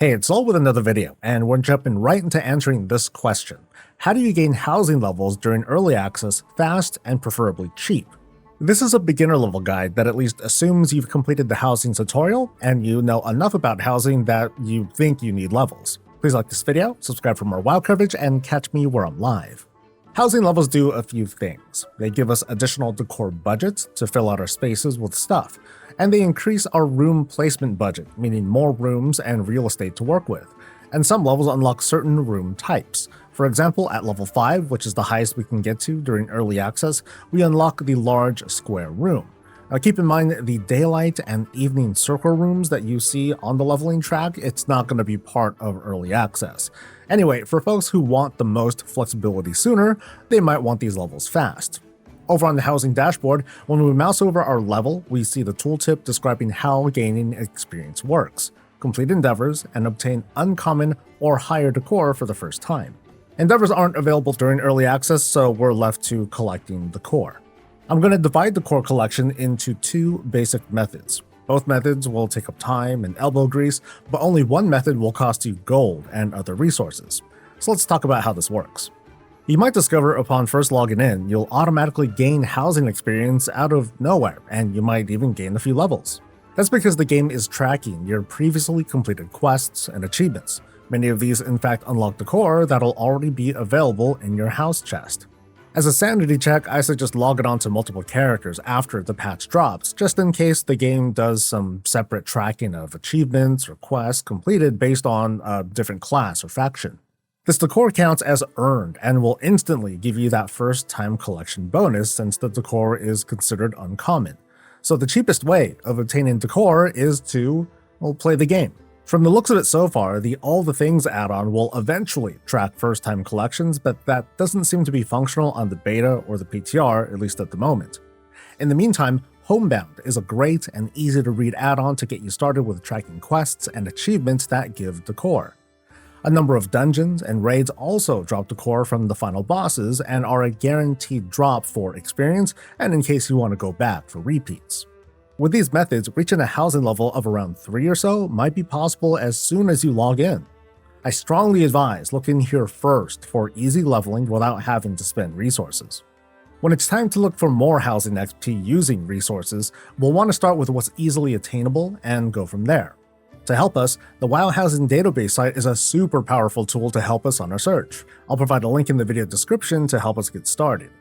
Hey, it's Soul with another video, and we're jumping right into answering this question. How do you gain housing levels during early access fast and preferably cheap? This is a beginner level guide that at least assumes you've completed the housing tutorial and you know enough about housing that you think you need levels. Please like this video, subscribe for more WoW coverage, and catch me where I'm live. Housing levels do a few things. They give us additional decor budgets to fill out our spaces with stuff, and they increase our room placement budget, meaning more rooms and real estate to work with. And some levels unlock certain room types. For example, at level 5, which is the highest we can get to during early access, we unlock the large square room. Now keep in mind the daylight and evening circle rooms that you see on the leveling track, it's not going to be part of early access. Anyway, for folks who want the most flexibility sooner, they might want these levels fast. Over on the housing dashboard, when we mouse over our level, we see the tooltip describing how gaining experience works. Complete endeavors and obtain uncommon or higher decor for the first time. Endeavors aren't available during early access, so we're left to collecting decor. I'm going to divide the core collection into two basic methods. Both methods will take up time and elbow grease, but only one method will cost you gold and other resources. So let's talk about how this works. You might discover upon first logging in, you'll automatically gain housing experience out of nowhere, and you might even gain a few levels. That's because the game is tracking your previously completed quests and achievements. Many of these in fact unlock decor that'll already be available in your house chest. As a sanity check, I suggest logging on to multiple characters after the patch drops, just in case the game does some separate tracking of achievements or quests completed based on a different class or faction. This decor counts as earned and will instantly give you that first time collection bonus since the decor is considered uncommon. So the cheapest way of obtaining decor is to, well, play the game. From the looks of it so far, the All the Things add-on will eventually track first-time collections, but that doesn't seem to be functional on the beta or the PTR, at least at the moment. In the meantime, Homebound is a great and easy-to-read add-on to get you started with tracking quests and achievements that give decor. A number of dungeons and raids also drop decor from the final bosses and are a guaranteed drop for experience and in case you want to go back for repeats. With these methods, reaching a housing level of around 3 or so might be possible as soon as you log in. I strongly advise looking here first for easy leveling without having to spend resources. When it's time to look for more housing XP using resources, we'll want to start with what's easily attainable and go from there. To help us, the WoW Housing Database site is a super powerful tool to help us on our search. I'll provide a link in the video description to help us get started.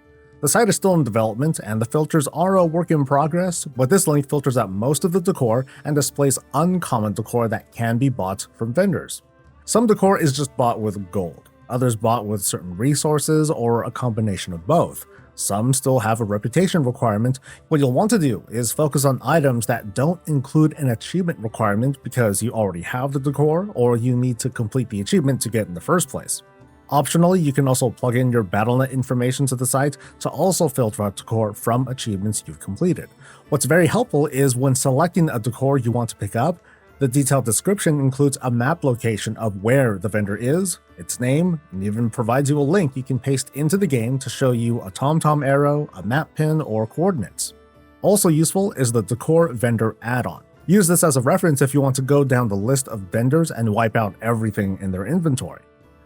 The site is still in development and the filters are a work in progress, but this link filters out most of the decor and displays uncommon decor that can be bought from vendors. Some decor is just bought with gold, others bought with certain resources or a combination of both. Some still have a reputation requirement. What you'll want to do is focus on items that don't include an achievement requirement because you already have the decor or you need to complete the achievement to get in the first place. Optionally, you can also plug in your Battle.net information to the site to also filter out decor from achievements you've completed. What's very helpful is when selecting a decor you want to pick up, the detailed description includes a map location of where the vendor is, its name, and even provides you a link you can paste into the game to show you a TomTom arrow, a map pin, or coordinates. Also useful is the Decor Vendor add-on. Use this as a reference if you want to go down the list of vendors and wipe out everything in their inventory.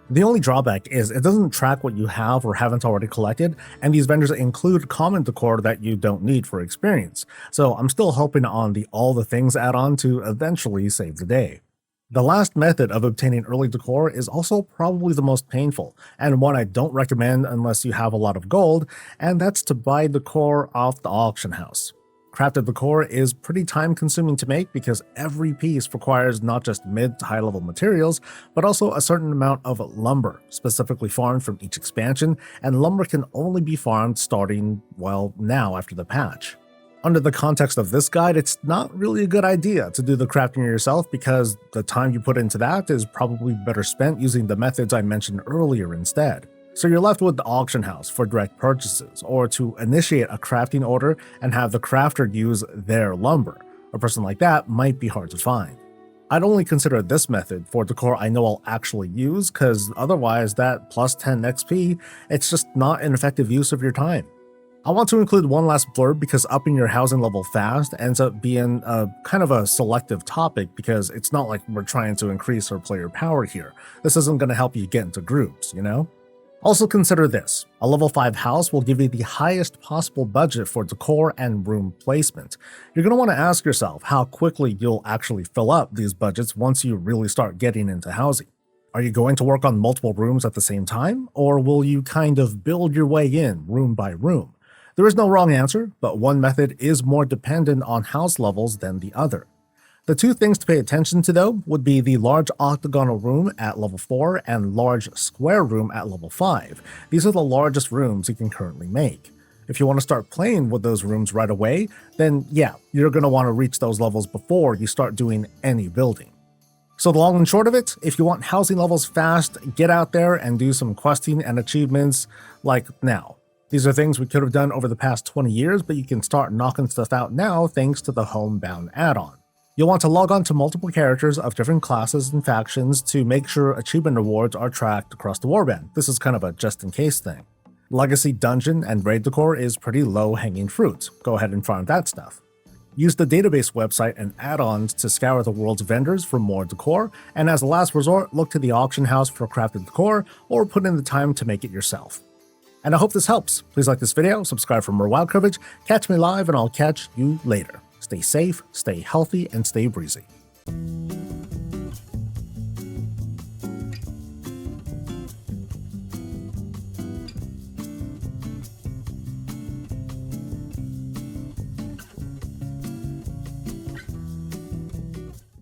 The only drawback is it doesn't track what you have or haven't already collected, and these vendors include common decor that you don't need for experience, so I'm still hoping on the All the Things add-on to eventually save the day. The last method of obtaining early decor is also probably the most painful, and one I don't recommend unless you have a lot of gold, and that's to buy decor off the auction house. Crafted decor is pretty time-consuming to make because every piece requires not just mid to high-level materials, but also a certain amount of lumber, specifically farmed from each expansion, and lumber can only be farmed starting, well, now after the patch. Under the context of this guide, it's not really a good idea to do the crafting yourself because the time you put into that is probably better spent using the methods I mentioned earlier instead. So you're left with the auction house for direct purchases, or to initiate a crafting order and have the crafter use their lumber. A person like that might be hard to find. I'd only consider this method for decor I know I'll actually use, cause otherwise that plus 10 XP, it's just not an effective use of your time. I want to include one last blurb because upping your housing level fast ends up being a kind of a selective topic because it's not like we're trying to increase our player power here. This isn't going to help you get into groups, you know? Also consider this, a level 5 house will give you the highest possible budget for decor and room placement. You're going to want to ask yourself how quickly you'll actually fill up these budgets once you really start getting into housing. Are you going to work on multiple rooms at the same time, or will you kind of build your way in room by room? There is no wrong answer, but one method is more dependent on house levels than the other. The two things to pay attention to though would be the large octagonal room at level 4 and large square room at level 5. These are the largest rooms you can currently make. If you want to start playing with those rooms right away, then yeah, you're going to want to reach those levels before you start doing any building. So the long and short of it, if you want housing levels fast, get out there and do some questing and achievements like now. These are things we could have done over the past 20 years, but you can start knocking stuff out now thanks to the Homebound add-on. You'll want to log on to multiple characters of different classes and factions to make sure achievement rewards are tracked across the warband. This is kind of a just-in-case thing. Legacy dungeon and raid decor is pretty low-hanging fruit. Go ahead and farm that stuff. Use the database website and add-ons to scour the world's vendors for more decor, and as a last resort, look to the auction house for crafted decor or put in the time to make it yourself. And I hope this helps. Please like this video, subscribe for more WoW coverage, catch me live, and I'll catch you later. Stay safe, stay healthy, and stay breezy.